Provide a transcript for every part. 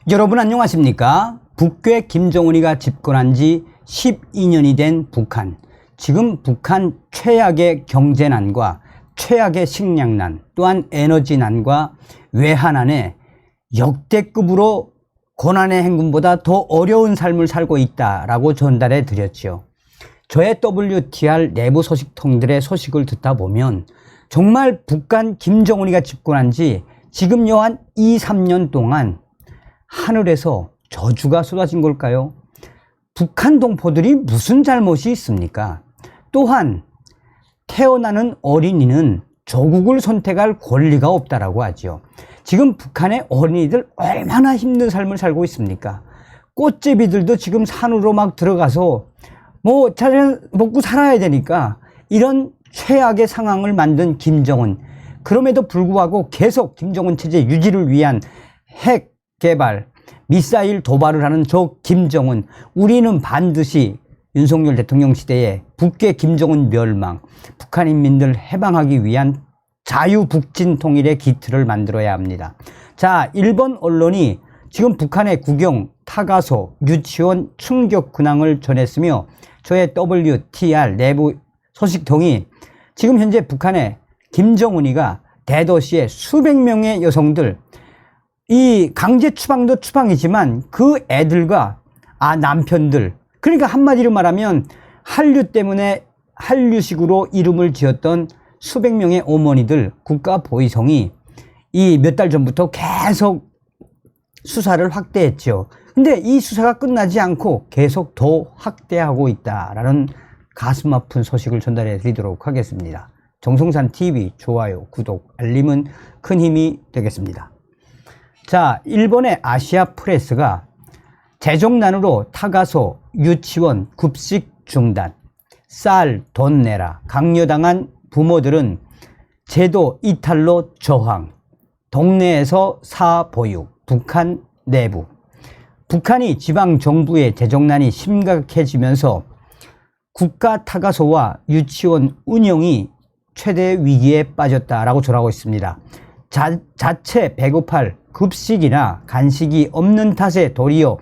여러분 안녕하십니까? 북괴 김정은이가 집권한 지 12년이 된 북한. 지금 북한 최악의 경제난과 최악의 식량난, 또한 에너지난과 외환난에 역대급으로 고난의 행군보다 더 어려운 삶을 살고 있다라고 전달해 드렸죠. 저의 WTR 내부 소식통들의 소식을 듣다 보면 정말 북한 김정은이가 집권한 지 지금 한 2, 3년 동안 하늘에서 저주가 쏟아진 걸까요? 북한 동포들이 무슨 잘못이 있습니까? 또한 태어나는 어린이는 조국을 선택할 권리가 없다라고 하죠. 지금 북한의 어린이들 얼마나 힘든 삶을 살고 있습니까? 꽃제비들도 지금 산으로 막 들어가서 자기는 먹고 살아야 되니까 이런 최악의 상황을 만든 김정은, 그럼에도 불구하고 계속 김정은 체제 유지를 위한 핵 개발, 미사일 도발을 하는 저 김정은, 우리는 반드시 윤석열 대통령 시대에 북괴 김정은 멸망, 북한 인민들 해방하기 위한 자유북진 통일의 기틀을 만들어야 합니다. 자, 일본 언론이 지금 북한의 국영, 타가소, 유치원 충격 근황을 전했으며 저의 WTR 내부 소식통이 지금 현재 북한의 김정은이가 대도시에 수백 명의 여성들, 이 강제 추방도 추방이지만 그 애들과 남편들, 그러니까 한마디로 말하면 한류 때문에 한류식으로 이름을 지었던 수백 명의 어머니들, 국가보위성이 이 몇 달 전부터 계속 수사를 확대했죠. 근데 이 수사가 끝나지 않고 계속 더 확대하고 있다라는 가슴 아픈 소식을 전달해 드리도록 하겠습니다. 정성산 TV 좋아요, 구독, 알림은 큰 힘이 되겠습니다. 자, 일본의 아시아 프레스가 재정난으로 타가소, 유치원 급식 중단, 쌀 돈 내라 강요당한 부모들은 제도 이탈로 저항, 동네에서 사보육, 북한 내부. 북한이 지방정부의 재정난이 심각해지면서 국가 타가소와 유치원 운영이 최대 위기에 빠졌다라고 전하고 있습니다. 자체 배급할 급식이나 간식이 없는 탓에 도리어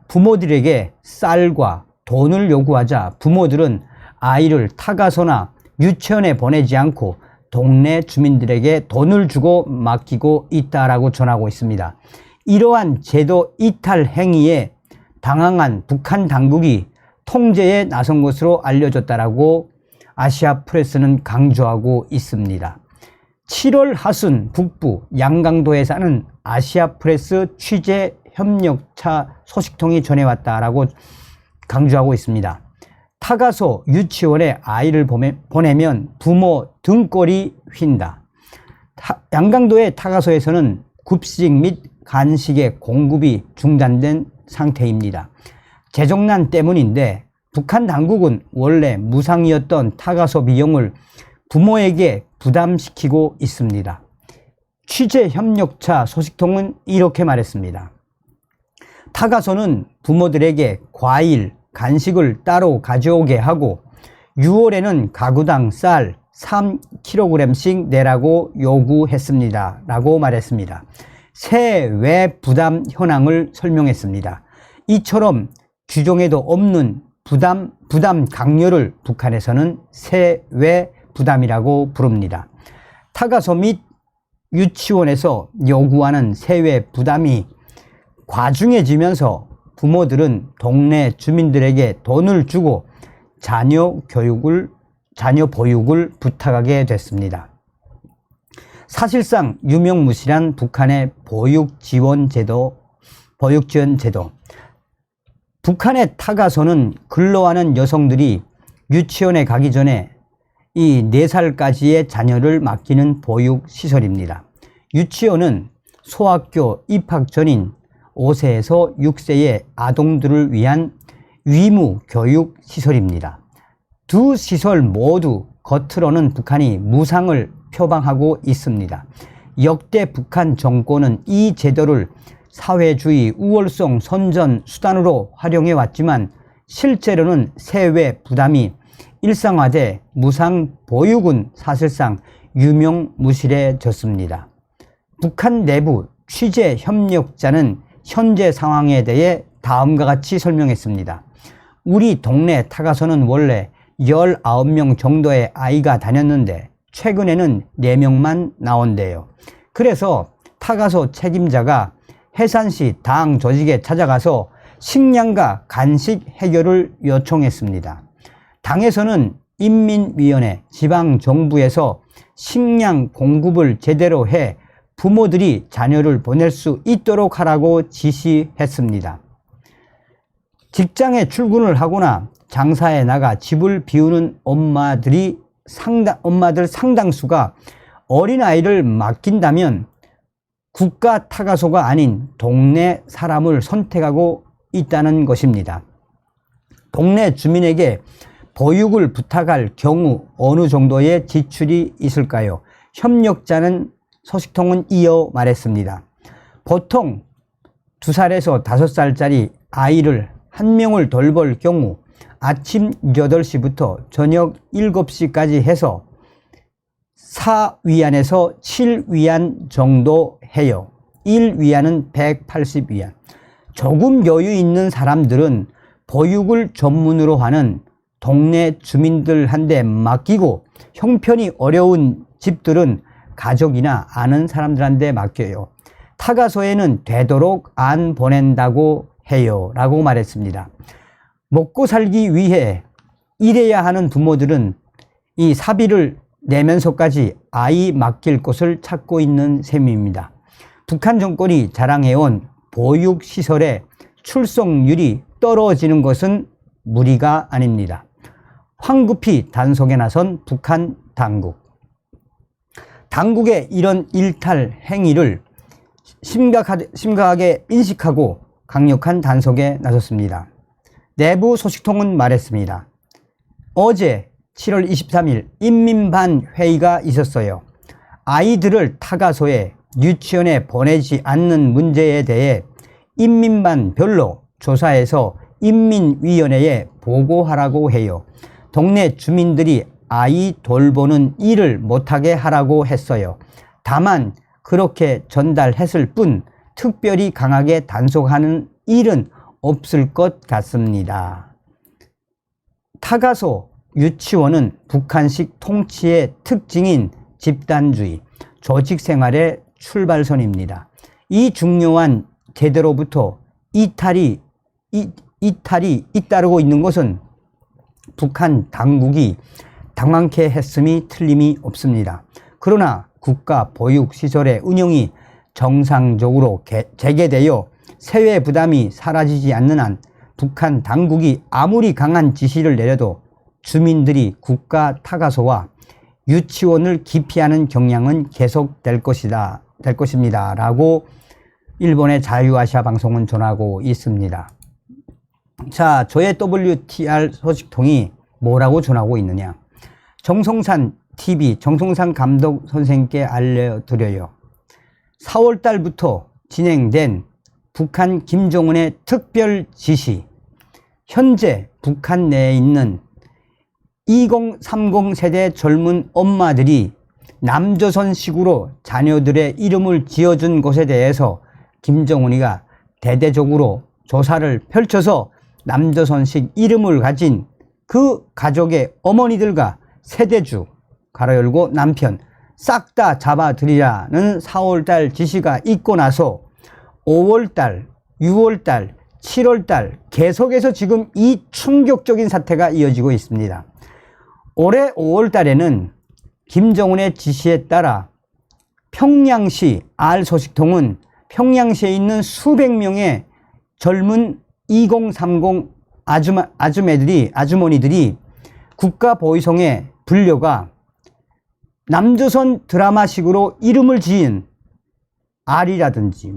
부모들에게 쌀과 돈을 요구하자 부모들은 아이를 타가소나 유치원에 보내지 않고 동네 주민들에게 돈을 주고 맡기고 있다라고 전하고 있습니다. 이러한 제도 이탈 행위에 당황한 북한 당국이 통제에 나선 것으로 알려졌다라고 아시아 프레스는 강조하고 있습니다. 7월 하순 북부 양강도에 사는 아시아 프레스 취재 협력차 소식통이 전해왔다라고 강조하고 있습니다. 타가소 유치원에 아이를 보내면 부모 등골이 휜다. 양강도의 타가소에서는 급식 및 간식의 공급이 중단된 상태입니다. 재정난 때문인데 북한 당국은 원래 무상이었던 타가소 비용을 부모에게 부담시키고 있습니다. 취재 협력차 소식통은 이렇게 말했습니다. 타가소는 부모들에게 과일, 간식을 따로 가져오게 하고 6월에는 가구당 쌀 3kg씩 내라고 요구했습니다. 라고 말했습니다. 세외 부담 현황을 설명했습니다. 이처럼 규정에도 없는 부담 강요를 북한에서는 세외 부담이라고 부릅니다. 타가소 및 유치원에서 요구하는 세외 부담이 과중해지면서 부모들은 동네 주민들에게 돈을 주고 자녀 보육을 부탁하게 됐습니다. 사실상 유명무실한 북한의 보육지원 제도. 북한의 타가소는 근로하는 여성들이 유치원에 가기 전에 이 4살까지의 자녀를 맡기는 보육시설입니다. 유치원은 소학교 입학 전인 5세에서 6세의 아동들을 위한 위무 교육 시설입니다. 두 시설 모두 겉으로는 북한이 무상을 표방하고 있습니다. 역대 북한 정권은 이 제도를 사회주의 우월성 선전 수단으로 활용해 왔지만 실제로는 세외 부담이 일상화돼 무상 보육은 사실상 유명무실해졌습니다. 북한 내부 취재 협력자는 현재 상황에 대해 다음과 같이 설명했습니다. 우리 동네 타가소는 원래 19명 정도의 아이가 다녔는데 최근에는 4명만 나온대요. 그래서 타가소 책임자가 해산시 당 조직에 찾아가서 식량과 간식 해결을 요청했습니다. 당에서는 인민위원회, 지방정부에서 식량 공급을 제대로 해 부모들이 자녀를 보낼 수 있도록 하라고 지시했습니다. 직장에 출근을 하거나 장사에 나가 집을 비우는 엄마들 상당수가 어린아이를 맡긴다면 국가 타가소가 아닌 동네 사람을 선택하고 있다는 것입니다. 동네 주민에게 보육을 부탁할 경우 어느 정도의 지출이 있을까요? 협력자는 소식통은 이어 말했습니다. 보통 2살에서 5살짜리 아이를 1명을 돌볼 경우 아침 8시부터 저녁 7시까지 해서 4위안에서 7위안 정도 해요. 1위안은 180위안. 조금 여유 있는 사람들은 보육을 전문으로 하는 동네 주민들한테 맡기고 형편이 어려운 집들은 가족이나 아는 사람들한테 맡겨요. 타가소에는 되도록 안 보낸다고 해요 라고 말했습니다. 먹고 살기 위해 일해야 하는 부모들은 이 사비를 내면서까지 아이 맡길 곳을 찾고 있는 셈입니다. 북한 정권이 자랑해온 보육시설의 출석률이 떨어지는 것은 무리가 아닙니다. 황급히 단속에 나선 북한 당국. 당국의 이런 일탈 행위를 심각하게 인식하고 강력한 단속에 나섰습니다. 내부 소식통은 말했습니다. 어제 7월 23일 인민반 회의가 있었어요. 아이들을 타가소에 유치원에 보내지 않는 문제에 대해 인민반별로 조사해서 인민위원회에 보고하라고 해요. 동네 주민들이 아이 돌보는 일을 못하게 하라고 했어요. 다만 그렇게 전달했을 뿐 특별히 강하게 단속하는 일은 없을 것 같습니다. 타가소 유치원은 북한식 통치의 특징인 집단주의, 조직생활의 출발선입니다. 이 중요한 제도로부터 이탈이 잇따르고 있는 것은 북한 당국이 당황케 했음이 틀림이 없습니다. 그러나 국가 보육시설의 운영이 정상적으로 재개되어 세외 부담이 사라지지 않는 한 북한 당국이 아무리 강한 지시를 내려도 주민들이 국가 타가소와 유치원을 기피하는 경향은 계속될 것입니다. 라고 일본의 자유아시아 방송은 전하고 있습니다. 자, 저의 WTR 소식통이 뭐라고 전하고 있느냐. 정성산 TV, 정성산 감독 선생님께 알려드려요. 4월 달부터 진행된 북한 김정은의 특별 지시, 현재 북한 내에 있는 2030 세대 젊은 엄마들이 남조선식으로 자녀들의 이름을 지어준 것에 대해서 김정은이가 대대적으로 조사를 펼쳐서 남조선식 이름을 가진 그 가족의 어머니들과 세대주, 가로 열고 남편 싹 다 잡아들이라는 4월달 지시가 있고 나서 5월달, 6월달, 7월달 계속해서 지금 이 충격적인 사태가 이어지고 있습니다. 올해 5월달에는 김정은의 지시에 따라 평양시 알소식통은 평양시에 있는 수백 명의 젊은 2030 아주머니들이 국가보위성에 불려가 남조선 드라마식으로 이름을 지은 알이라든지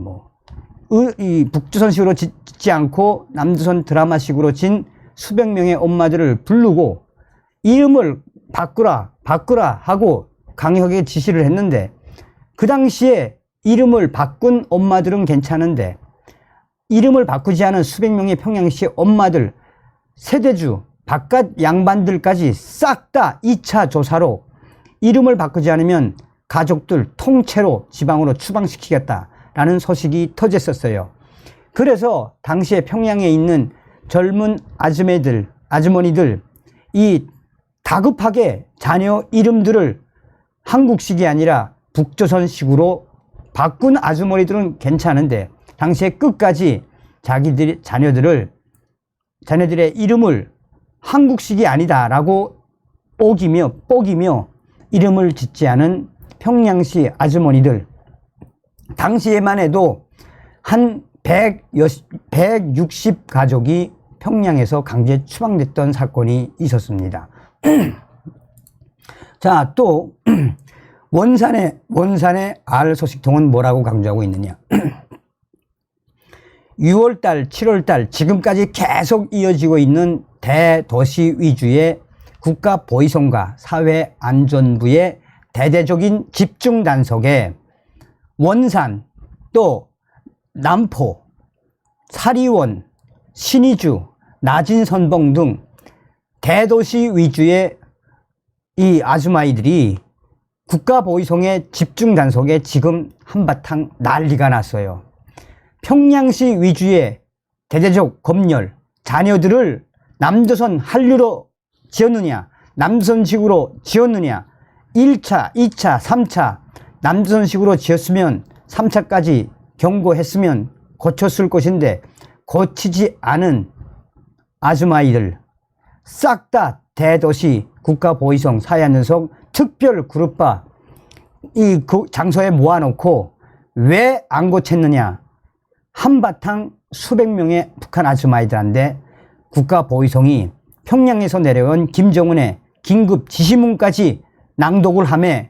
이 북조선식으로 짓지 않고 남조선 드라마식으로 진 수백 명의 엄마들을 부르고 이름을 바꾸라 하고 강력하게 지시를 했는데, 그 당시에 이름을 바꾼 엄마들은 괜찮은데 이름을 바꾸지 않은 수백 명의 평양시 엄마들, 세대주, 바깥 양반들까지 싹 다 2차 조사로 이름을 바꾸지 않으면 가족들 통째로 지방으로 추방시키겠다라는 소식이 터졌었어요. 그래서 당시에 평양에 있는 젊은 아주머니들 이 다급하게 자녀 이름들을 한국식이 아니라 북조선식으로 바꾼 아주머니들은 괜찮은데 당시에 끝까지 자녀들의 이름을 한국식이 아니다라고 뽀기며 이름을 짓지 않은 평양시 아주머니들, 당시에만 해도 한 160 가족이 평양에서 강제 추방됐던 사건이 있었습니다. 자, 또 원산의 알 소식통은 뭐라고 강조하고 있느냐. 6월달, 7월달 지금까지 계속 이어지고 있는 대도시 위주의 국가보위성과 사회안전부의 대대적인 집중 단속에 원산, 또 남포, 사리원, 신의주, 나진선봉 등 대도시 위주의 이 아주마이들이 국가보위성의 집중 단속에 지금 한바탕 난리가 났어요. 평양시 위주의 대대적 검열, 자녀들을 남조선 한류로 지었느냐, 남조선식으로 지었느냐, 1차, 2차, 3차 남조선식으로 지었으면 3차까지 경고했으면 고쳤을 것인데 고치지 않은 아주마이들 싹 다 대도시 국가보위성 사회안전성 특별 그룹바 이 장소에 모아놓고 왜 안 고쳤느냐. 한바탕 수백 명의 북한 아주마이들한테 국가보위성이 평양에서 내려온 김정은의 긴급 지시문까지 낭독을 하며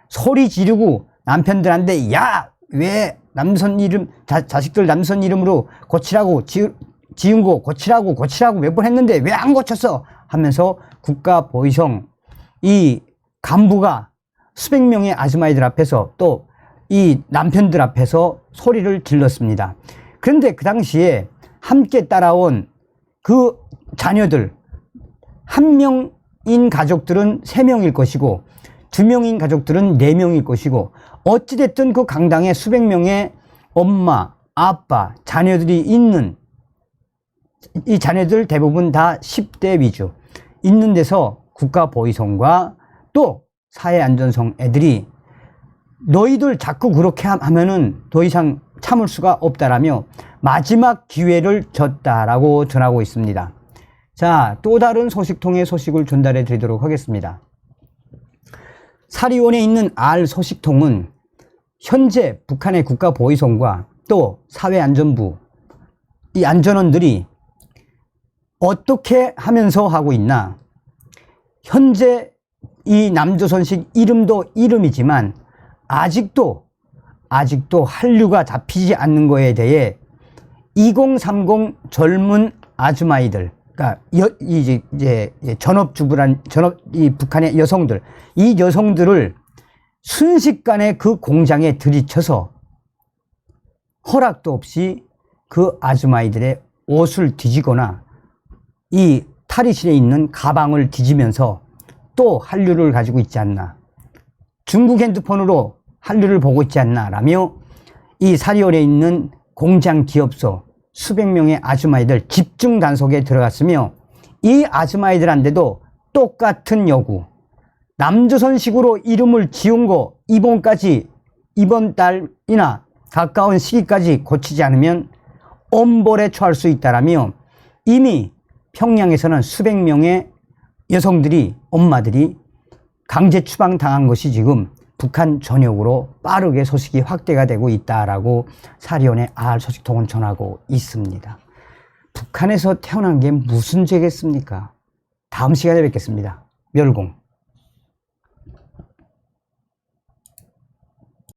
소리 지르고 남편들한테 야, 왜 남선 이름 자식들 남선 이름으로 고치라고 지은 거 고치라고 몇 번 했는데 왜 안 고쳤어 하면서 국가보위성 이 간부가 수백 명의 아주마이들 앞에서 또 이 남편들 앞에서 소리를 질렀습니다. 그런데 그 당시에 함께 따라온 그 자녀들, 한 명인 가족들은 3명일 것이고 2명인 가족들은 4명일 것이고 어찌됐든 그 강당에 수백 명의 엄마, 아빠, 자녀들이 있는 이 자녀들 대부분 다 10대 위주 있는 데서 국가보위성과 또 사회안전성 애들이 너희들 자꾸 그렇게 하면은 더 이상 참을 수가 없다라며 마지막 기회를 줬다라고 전하고 있습니다. 자, 또 다른 소식통의 소식을 전달해 드리도록 하겠습니다. 사리원에 있는 알 소식통은 현재 북한의 국가보위성과 또 사회안전부 이 안전원들이 어떻게 하면서 하고 있나. 현재 이 남조선식 이름도 이름이지만 아직도 한류가 잡히지 않는 거에 대해 2030 젊은 아주마이들, 그러니까 이제 이 북한의 여성들, 이 여성들을 순식간에 그 공장에 들이쳐서 허락도 없이 그 아주마이들의 옷을 뒤지거나 이 탈의실에 있는 가방을 뒤지면서 또 한류를 가지고 있지 않나, 중국 핸드폰으로 한류를 보고 있지 않나 라며 이 사리원에 있는 공장 기업소 수백 명의 아주마이들 집중 단속에 들어갔으며 이 아주마이들한테도 똑같은 요구, 남조선식으로 이름을 지은 거 이번 달이나 가까운 시기까지 고치지 않으면 엄벌에 처할 수 있다라며 이미 평양에서는 수백 명의 여성들이, 엄마들이 강제 추방당한 것이 지금 북한 전역으로 빠르게 소식이 확대가 되고 있다라고 사리원의 알 소식통은 전하고 있습니다. 북한에서 태어난 게 무슨 죄겠습니까? 다음 시간에 뵙겠습니다. 멸공.